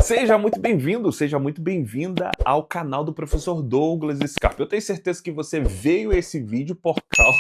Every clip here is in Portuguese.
Seja muito bem-vindo, seja muito bem-vinda ao canal do Professor Douglas Scarpa. Eu tenho certeza que você veio a esse vídeo por causa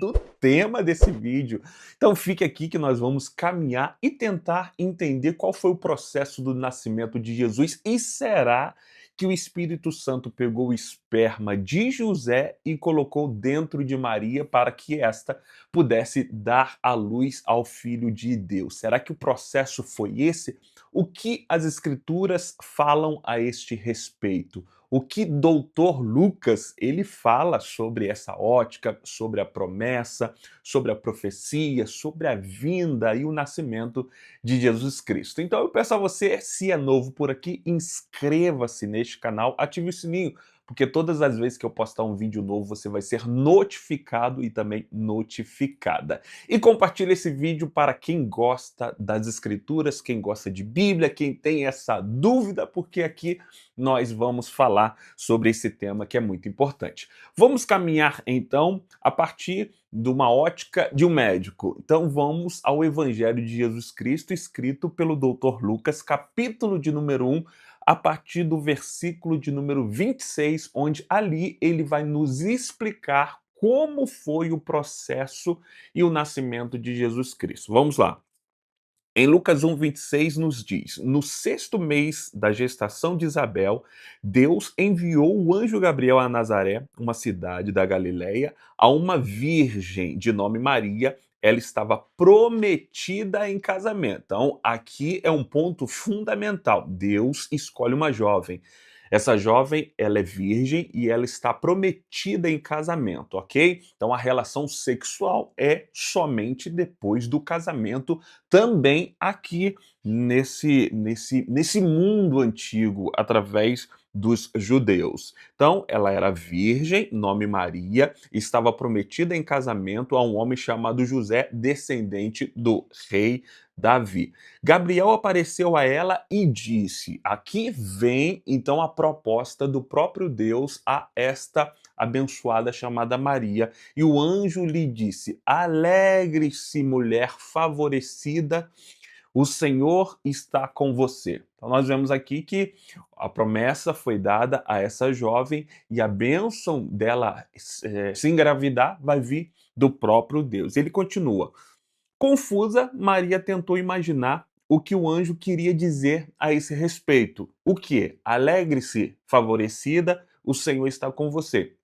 do tema desse vídeo. Então fique aqui que nós vamos caminhar e tentar entender qual foi o processo do nascimento de Jesus e será que o Espírito Santo pegou o esperma de José e colocou dentro de Maria para que esta pudesse dar à luz ao Filho de Deus. Será que o processo foi esse? O que as escrituras falam a este respeito? O que doutor Lucas ele fala sobre essa ótica, sobre a promessa, sobre a profecia, sobre a vinda e o nascimento de Jesus Cristo. Então eu peço a você, se é novo por aqui, inscreva-se neste canal, ative o sininho, porque todas as vezes que eu postar um vídeo novo, você vai ser notificado e também notificada. E compartilhe esse vídeo para quem gosta das escrituras, quem gosta de Bíblia, quem tem essa dúvida, porque aqui nós vamos falar sobre esse tema que é muito importante. Vamos caminhar então a partir de uma ótica de um médico. Então vamos ao Evangelho de Jesus Cristo, escrito pelo Dr. Lucas, capítulo de número 1, a partir do versículo de número 26, onde ali ele vai nos explicar como foi o processo e o nascimento de Jesus Cristo. Vamos lá. Em Lucas 1:26 nos diz: no sexto mês da gestação de Isabel, Deus enviou o anjo Gabriel a Nazaré, uma cidade da Galileia, a uma virgem de nome Maria. Ela estava prometida em casamento. Então, aqui é um ponto fundamental. Deus escolhe uma jovem. Essa jovem, ela é virgem e ela está prometida em casamento, ok? Então, a relação sexual é somente depois do casamento, também aqui nesse mundo antigo, através dos judeus. Então, ela era virgem, nome Maria, estava prometida em casamento a um homem chamado José, descendente do rei Davi. Gabriel apareceu a ela e disse: aqui vem então a proposta do próprio Deus a esta abençoada chamada Maria. E o anjo lhe disse: alegre-se, mulher favorecida, o Senhor está com você. Então nós vemos aqui que a promessa foi dada a essa jovem e a bênção dela se engravidar vai vir do próprio Deus. Ele continua. Confusa, Maria tentou imaginar o que o anjo queria dizer a esse respeito. O que? Alegre-se, favorecida, o Senhor está com você.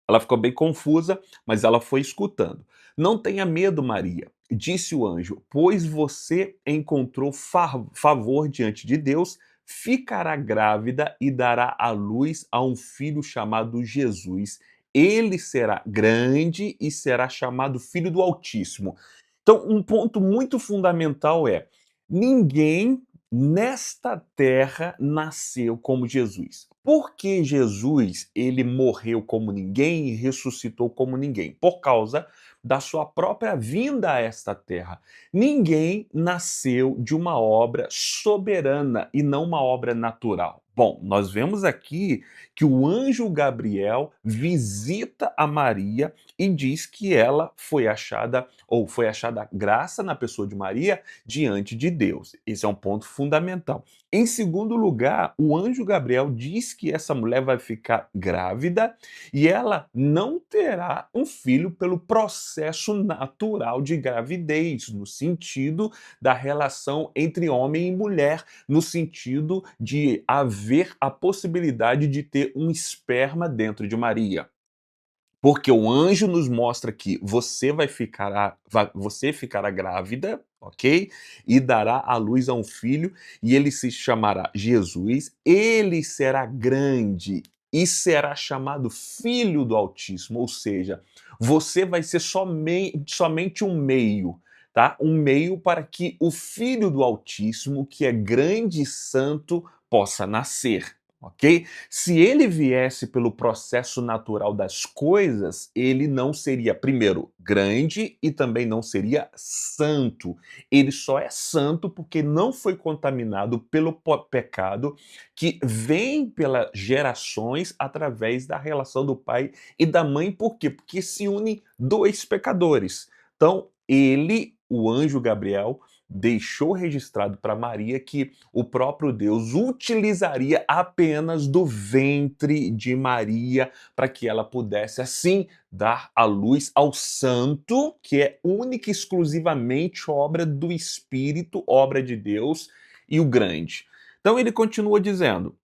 Ela ficou bem confusa, mas ela foi escutando. Não tenha medo, Maria, disse o anjo, pois você encontrou favor diante de Deus, ficará grávida e dará à luz a um filho chamado Jesus. Ele será grande e será chamado Filho do Altíssimo. Então, um ponto muito fundamental é: ninguém nesta terra nasceu como Jesus. Por que Jesus ele morreu como ninguém e ressuscitou como ninguém? Por causa da sua própria vinda a esta terra. Ninguém nasceu de uma obra soberana e não uma obra natural. Bom, nós vemos aqui que o anjo Gabriel visita a Maria e diz que ela foi achada, ou foi achada graça na pessoa de Maria diante de Deus. Esse é um ponto fundamental. Em segundo lugar, o anjo Gabriel diz que essa mulher vai ficar grávida e ela não terá um filho pelo processo natural de gravidez, no sentido da relação entre homem e mulher, no sentido de haver a possibilidade de ter um esperma dentro de Maria. Porque o anjo nos mostra que você ficará grávida, ok? E dará à luz a um filho, e ele se chamará Jesus. Ele será grande e será chamado Filho do Altíssimo, ou seja, você vai ser somente um meio, tá? Um meio para que o Filho do Altíssimo, que é grande e santo, possa nascer. Ok? Se ele viesse pelo processo natural das coisas, ele não seria, primeiro, grande e também não seria santo. Ele só é santo porque não foi contaminado pelo pecado que vem pelas gerações através da relação do pai e da mãe. Por quê? Porque se unem dois pecadores. Então, ele, o anjo Gabriel, deixou registrado para Maria que o próprio Deus utilizaria apenas do ventre de Maria para que ela pudesse, assim, dar à luz ao santo, que é única e exclusivamente obra do Espírito, obra de Deus, e o grande. Então ele continua dizendo: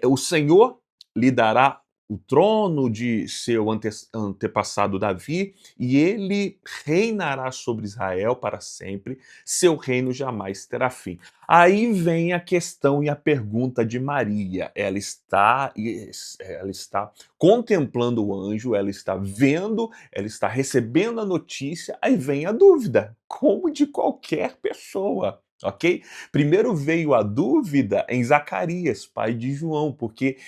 o Senhor lhe dará o trono de seu antepassado Davi, e ele reinará sobre Israel para sempre, seu reino jamais terá fim. Aí vem a questão e a pergunta de Maria. Ela está contemplando o anjo, ela está vendo, ela está recebendo a notícia, aí vem a dúvida, como de qualquer pessoa. Ok? Primeiro veio a dúvida em Zacarias, pai de João, porque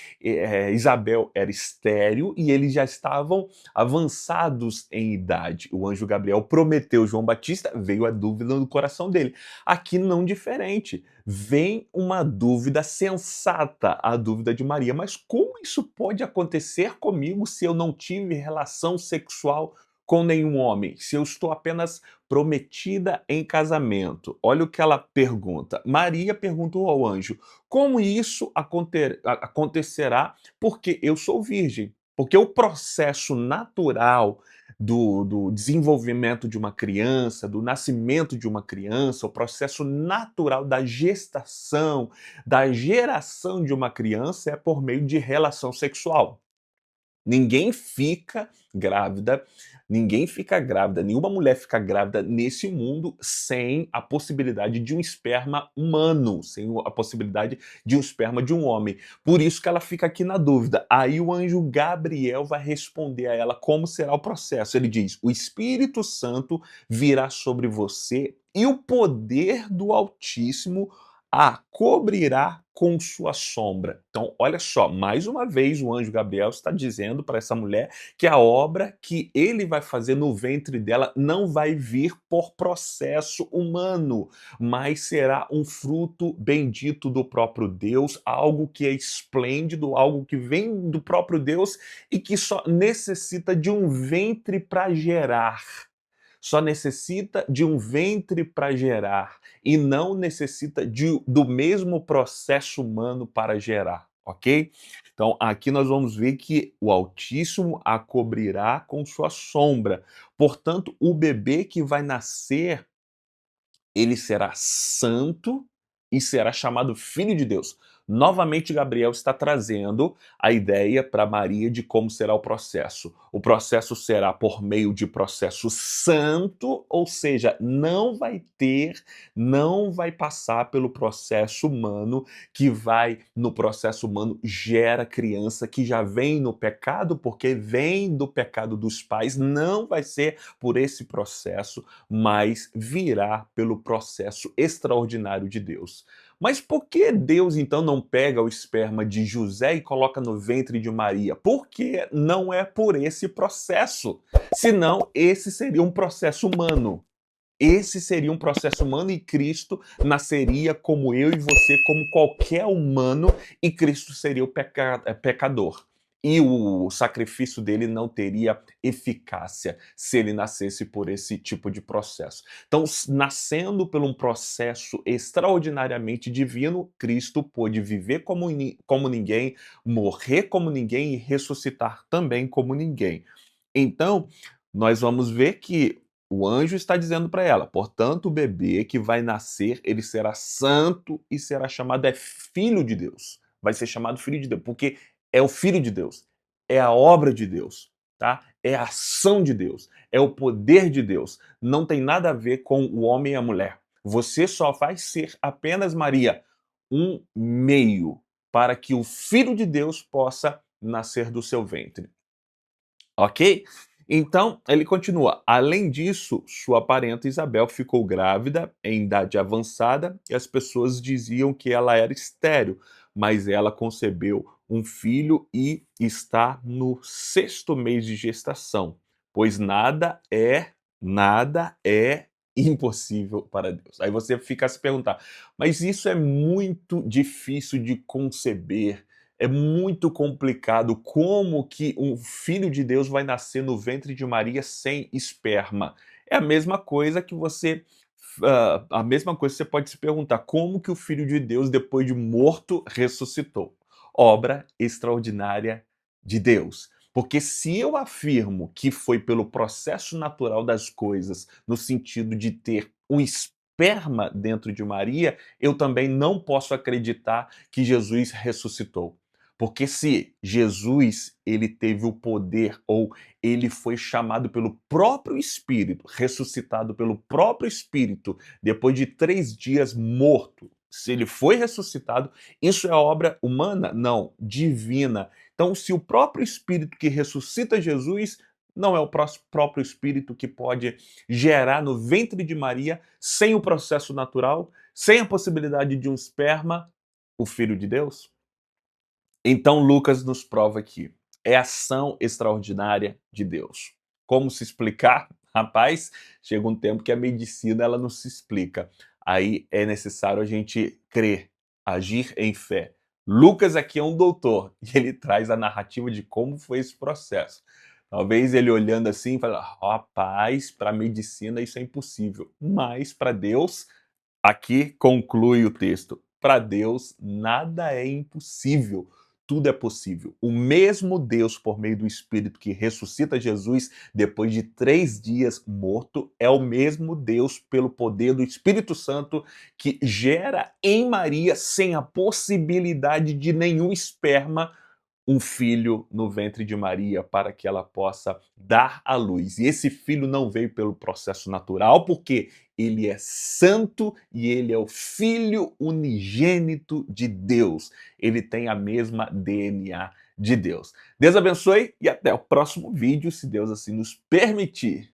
Isabel era estéril e eles já estavam avançados em idade. O anjo Gabriel prometeu João Batista, veio a dúvida no coração dele. Aqui não diferente. Vem uma dúvida sensata, a dúvida de Maria. Mas como isso pode acontecer comigo se eu não tive relação sexual com nenhum homem? Se eu estou apenas prometida em casamento. Olha o que ela pergunta. Maria perguntou ao anjo: como isso acontecerá? Porque eu sou virgem. Porque o processo natural do desenvolvimento de uma criança, do nascimento de uma criança, o processo natural da gestação, da geração de uma criança é por meio de relação sexual. Ninguém fica grávida, ninguém fica grávida, nenhuma mulher fica grávida nesse mundo sem a possibilidade de um esperma humano, sem a possibilidade de um esperma de um homem. Por isso que ela fica aqui na dúvida. Aí o anjo Gabriel vai responder a ela como será o processo. Ele diz: o Espírito Santo virá sobre você e o poder do Altíssimo a cobrirá com sua sombra. Então, olha só, mais uma vez o anjo Gabriel está dizendo para essa mulher que a obra que ele vai fazer no ventre dela não vai vir por processo humano, mas será um fruto bendito do próprio Deus, algo que é esplêndido, algo que vem do próprio Deus e que só necessita de um ventre para gerar. Só necessita de um ventre para gerar e não necessita do mesmo processo humano para gerar, ok? Então, aqui nós vamos ver que o Altíssimo a cobrirá com sua sombra. Portanto, o bebê que vai nascer, ele será santo e será chamado Filho de Deus. Novamente, Gabriel está trazendo a ideia para Maria de como será o processo. O processo será por meio de processo santo, ou seja, não vai passar pelo processo humano, que vai, no processo humano, gera criança que já vem no pecado, porque vem do pecado dos pais, não vai ser por esse processo, mas virá pelo processo extraordinário de Deus. Mas por que Deus então não pega o esperma de José e coloca no ventre de Maria? Porque não é por esse processo. Senão, esse seria um processo humano. Esse seria um processo humano e Cristo nasceria como eu e você, como qualquer humano, e Cristo seria o pecador. E o sacrifício dele não teria eficácia se ele nascesse por esse tipo de processo. Então, nascendo por um processo extraordinariamente divino, Cristo pôde viver como ninguém, morrer como ninguém e ressuscitar também como ninguém. Então, nós vamos ver que o anjo está dizendo para ela: portanto, o bebê que vai nascer, ele será santo e será chamado filho de Deus. Vai ser chamado filho de Deus, porque é o filho de Deus, é a obra de Deus, tá? É a ação de Deus, é o poder de Deus. Não tem nada a ver com o homem e a mulher. Você só vai ser apenas, Maria, um meio para que o filho de Deus possa nascer do seu ventre. Ok? Então, ele continua. Além disso, sua parenta Isabel ficou grávida em idade avançada e as pessoas diziam que ela era estéril, mas ela concebeu um filho e está no sexto mês de gestação, pois nada é impossível para Deus. Aí você fica a se perguntar, mas isso é muito difícil de conceber, é muito complicado. Como que um filho de Deus vai nascer no ventre de Maria sem esperma? É a mesma coisa que você A mesma coisa você pode se perguntar: como que o Filho de Deus, depois de morto, ressuscitou? Obra extraordinária de Deus. Porque se eu afirmo que foi pelo processo natural das coisas, no sentido de ter um esperma dentro de Maria, eu também não posso acreditar que Jesus ressuscitou. Porque se Jesus ele teve o poder ou ele foi chamado pelo próprio Espírito, ressuscitado pelo próprio Espírito, depois de 3 dias morto. Se ele foi ressuscitado, isso é obra humana? Não, divina. Então, se o próprio Espírito que ressuscita Jesus não é o próprio Espírito que pode gerar no ventre de Maria, sem o processo natural, sem a possibilidade de um esperma, o Filho de Deus? Então Lucas nos prova que é ação extraordinária de Deus. Como se explicar? Rapaz, chega um tempo que a medicina ela não se explica. Aí é necessário a gente crer, agir em fé. Lucas aqui é um doutor e ele traz a narrativa de como foi esse processo. Talvez ele olhando assim, fala, rapaz, para a medicina isso é impossível, mas para Deus, aqui conclui o texto, para Deus nada é impossível, tudo é possível. O mesmo Deus, por meio do Espírito que ressuscita Jesus depois de 3 dias morto, é o mesmo Deus, pelo poder do Espírito Santo, que gera em Maria, sem a possibilidade de nenhum esperma, um filho no ventre de Maria para que ela possa dar à luz. E esse filho não veio pelo processo natural, porque ele é santo e ele é o filho unigênito de Deus. Ele tem a mesma DNA de Deus. Deus abençoe e até o próximo vídeo, se Deus assim nos permitir.